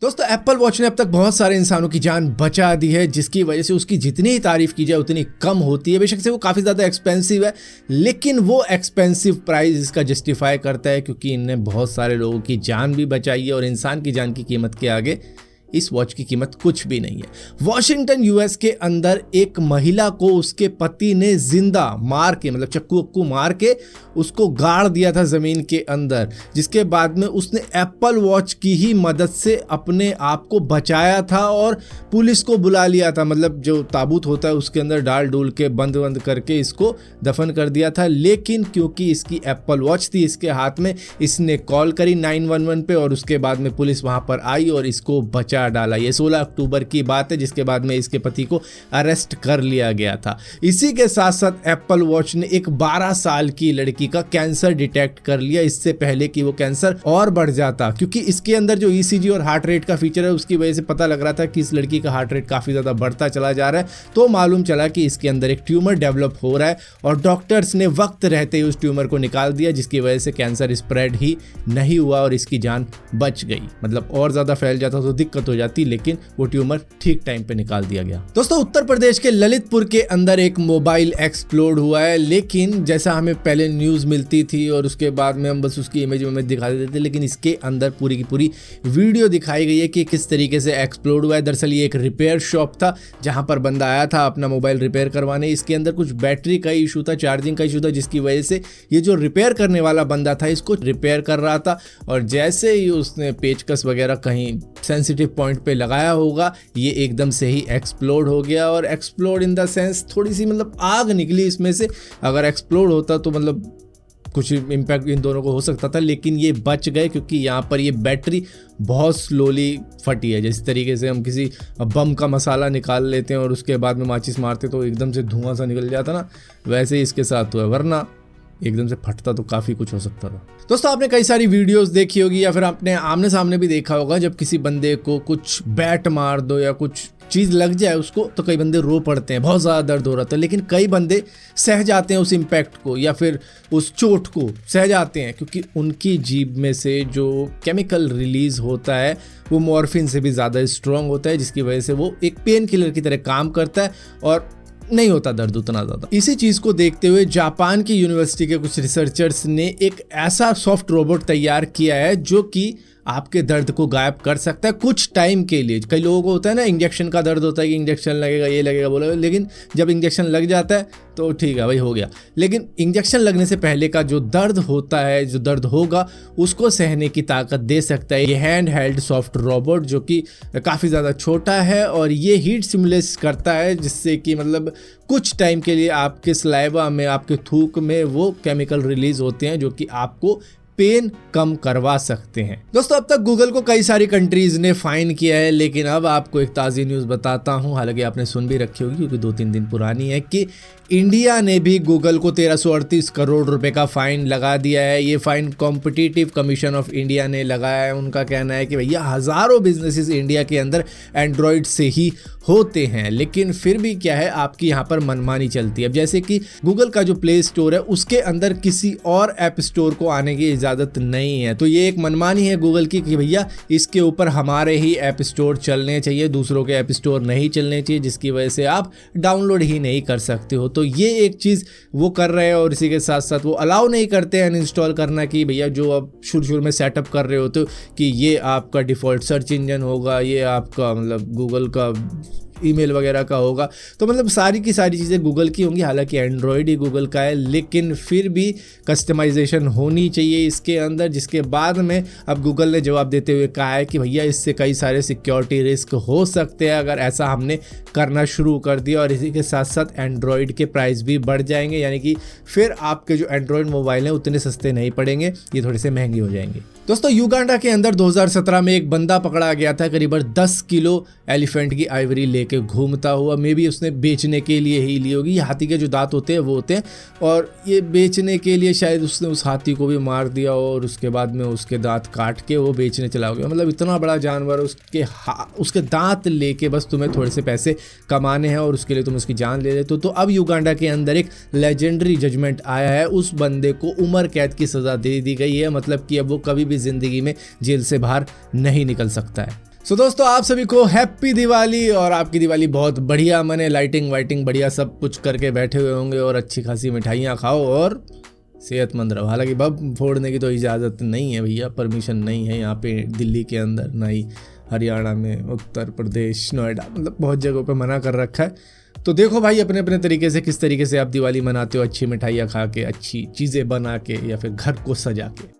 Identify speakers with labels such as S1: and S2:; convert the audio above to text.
S1: दोस्तों Apple watch ने अब तक बहुत सारे इंसानों की जान बचा दी है, जिसकी वजह से उसकी जितनी ही तारीफ की जाए उतनी कम होती है। बेशक से वो काफ़ी ज़्यादा एक्सपेंसिव है, लेकिन वो एक्सपेंसिव प्राइस इसका जस्टिफाई करता है क्योंकि इनने बहुत सारे लोगों की जान भी बचाई है और इंसान की जान की कीमत के आगे इस वॉच की कीमत कुछ भी नहीं है। वॉशिंगटन यूएस के अंदर एक महिला को उसके पति ने जिंदा मार के, मतलब चक्कू मार के उसको गाड़ दिया था ज़मीन के अंदर, जिसके बाद में उसने एप्पल वॉच की ही मदद से अपने आप को बचाया था और पुलिस को बुला लिया था। मतलब जो ताबूत होता है उसके अंदर डाल डूल के बंद करके इसको दफन कर दिया था। लेकिन क्योंकि इसकी एप्पल वॉच थी इसके हाथ में, इसने कॉल करी 911 पे और उसके बाद में पुलिस वहाँ पर आई और इसको बचा डाला। ये 16 अक्टूबर की बात है, जिसके बाद में इसके पति को अरेस्ट कर लिया गया था। इसी के साथ साथ एप्पल वॉच ने एक 12 साल की लड़की का कैंसर डिटेक्ट कर लिया, इससे पहले कि वो कैंसर और बढ़ जाता, क्योंकि इसके अंदर जो ईसीजी और हार्ट रेट का फीचर है उसकी वजह से पता लग रहा था कि इस लड़की का हार्ट रेट काफी ज्यादा बढ़ता चला जा रहा है। तो मालूम चला कि इसके अंदर एक ट्यूमर डेवलप हो रहा है और डॉक्टर्स ने वक्त रहते ही उस ट्यूमर को निकाल दिया, जिसकी वजह से कैंसर स्प्रेड ही नहीं हुआ और इसकी जान बच गई। मतलब और ज्यादा फैल जाता तो दिक्कत हो जाती, लेकिन वो ट्यूमर ठीक टाइम पे निकाल दिया गया। दोस्तों उत्तर प्रदेश के ललितपुर के अंदर एक मोबाइल एक्सप्लोड हुआ है, लेकिन जैसा हमें पहले न्यूज मिलती थी और उसके बाद में हम बस उसकी इमेज में दिखा देते थे, लेकिन इसके अंदर पूरी की पूरी वीडियो दिखाई गई है कि किस तरीके से एक्सप्लोड हुआ है। दरअसल ये एक रिपेयर शॉप था जहां पर बंदा आया था अपना मोबाइल रिपेयर करवाने। इसके अंदर कुछ बैटरी का इशू था, चार्जिंग का इशू था, जिसकी वजह से ये जो रिपेयर करने वाला बंदा था इसको रिपेयर कर रहा था और जैसे ही उसने पेचकस वगैरह कहीं सेंसिटिव पॉइंट पे लगाया होगा, ये एकदम से ही एक्सप्लोड हो गया। और एक्सप्लोड इन द सेंस थोड़ी सी मतलब आग निकली इसमें से। अगर एक्सप्लोड होता तो मतलब कुछ इम्पैक्ट इन दोनों को हो सकता था, लेकिन ये बच गए क्योंकि यहाँ पर ये बैटरी बहुत स्लोली फटी है। जिस तरीके से हम किसी बम का मसाला निकाल लेते हैं और उसके बाद में माचिस मारते तो एकदम से धुआं सा निकल जाता ना, वैसे ही इसके साथ हुआ, वरना एकदम से फटता तो काफ़ी कुछ हो सकता था। दोस्तों आपने कई सारी वीडियोस देखी होगी या फिर आपने आमने सामने भी देखा होगा, जब किसी बंदे को कुछ बैट मार दो या कुछ चीज़ लग जाए उसको तो कई बंदे रो पड़ते हैं, बहुत ज़्यादा दर्द हो रहा था, लेकिन कई बंदे सह जाते हैं उस इम्पैक्ट को या फिर उस चोट को सह जाते हैं, क्योंकि उनकी जीभ में से जो केमिकल रिलीज़ होता है वो मॉर्फिन से भी ज़्यादा स्ट्रॉन्ग होता है, जिसकी वजह से वो एक पेन किलर की तरह काम करता है और नहीं होता दर्द उतना ज़्यादा। इसी चीज़ को देखते हुए जापान की यूनिवर्सिटी के कुछ रिसर्चर्स ने एक ऐसा सॉफ्ट रोबोट तैयार किया है जो कि आपके दर्द को गायब कर सकता है कुछ टाइम के लिए। कई लोगों को होता है ना, इंजेक्शन का दर्द होता है कि इंजेक्शन लगेगा, ये लगेगा, बोला, लेकिन जब इंजेक्शन लग जाता है तो ठीक है भाई हो गया, लेकिन इंजेक्शन लगने से पहले का जो दर्द होता है, जो दर्द होगा, उसको सहने की ताकत दे सकता है ये हैंड हेल्ड सॉफ्ट रोबोट, जो कि काफ़ी ज़्यादा छोटा है और ये हीट सिमुलेट करता है, जिससे कि मतलब कुछ टाइम के लिए आपके सलाइवा में, आपके थूक में वो केमिकल रिलीज होते हैं जो कि आपको पेन कम करवा सकते हैं। दोस्तों अब तक गूगल को कई सारी कंट्रीज ने फाइन किया है, लेकिन अब आपको एक ताज़ी न्यूज़ बताता हूं, हालांकि आपने सुन भी रखी होगी क्योंकि 2-3 दिन पुरानी है, कि इंडिया ने भी गूगल को 1338 करोड़ रुपए का फाइन लगा दिया है। ये fine competitive commission of India ने लगाया है। उनका कहना है कि भैया हज़ारों बिजनेसेस इंडिया के अंदर एंड्रॉयड से ही होते हैं, लेकिन फिर भी क्या है, आपकी यहाँ पर मनमानी चलती है। अब जैसे कि गूगल का जो प्ले स्टोर है उसके अंदर किसी और ऐप स्टोर को आने की इजाज़त नहीं है, तो ये एक मनमानी है गूगल की कि भैया इसके ऊपर हमारे ही ऐप स्टोर चलने चाहिए, दूसरों के ऐप स्टोर नहीं चलने चाहिए, जिसकी वजह से आप डाउनलोड ही नहीं कर सकते हो। तो ये एक चीज़ वो कर रहे हैं और इसी के साथ साथ वो अलाउ नहीं करते हैं अनइंस्टॉल करना, कि भैया जो आप शुरू में सेटअप कर रहे हो तो कि ये आपका डिफ़ॉल्ट सर्च इंजन होगा, ये आपका मतलब गूगल का ईमेल वगैरह का होगा, तो मतलब सारी की सारी चीज़ें गूगल की होंगी। हालांकि एंड्रॉयड ही गूगल का है, लेकिन फिर भी कस्टमाइजेशन होनी चाहिए इसके अंदर, जिसके बाद में अब गूगल ने जवाब देते हुए कहा है कि भैया इससे कई सारे सिक्योरिटी रिस्क हो सकते हैं अगर ऐसा हमने करना शुरू कर दिया, और इसी के साथ साथ एंड्रॉयड के प्राइस भी बढ़ जाएंगे, यानी कि फिर आपके जो एंड्रॉयड मोबाइल हैं उतने सस्ते नहीं पड़ेंगे, ये थोड़े से महंगे हो जाएंगे। दोस्तों युगांडा के अंदर 2017 में एक बंदा पकड़ा गया था, करीबन 10 किलो एलिफेंट की आइवरी लेके घूमता हुआ। मे बी उसने बेचने के लिए ही ली होगी। हाथी के जो दांत होते हैं वो होते हैं, और ये बेचने के लिए शायद उसने उस हाथी को भी मार दिया और उसके बाद में उसके दांत काट के वो बेचने चला गया। मतलब इतना बड़ा जानवर, उसके दांत लेके बस तुम्हें थोड़े से पैसे कमाने हैं और उसके लिए तुम उसकी जान ले लेते हो। तो अब युगांडा के अंदर एक लेजेंडरी जजमेंट आया है, उस बंदे को उम्र कैद की सज़ा दे दी गई है। मतलब कि अब वो कभी भी ज़िंदगी में जेल से बाहर नहीं निकल सकता है। सो दोस्तों, आप सभी को हैप्पी दिवाली, और आपकी दिवाली बहुत बढ़िया मने, लाइटिंग वाइटिंग बढ़िया सब कुछ करके बैठे हुए होंगे और अच्छी खासी मिठाइयाँ खाओ और सेहतमंद रहो। हालांकि बम फोड़ने की तो इजाज़त नहीं है भैया, परमिशन नहीं है यहाँ पे दिल्ली के अंदर, ना ही हरियाणा में, उत्तर प्रदेश, नोएडा, मतलब बहुत जगहों पे मना कर रखा है। तो देखो भाई अपने अपने तरीके से किस तरीके से आप दिवाली मनाते हो, अच्छी मिठाइयाँ खा के, अच्छी चीज़ें बना के, या फिर घर को सजा के।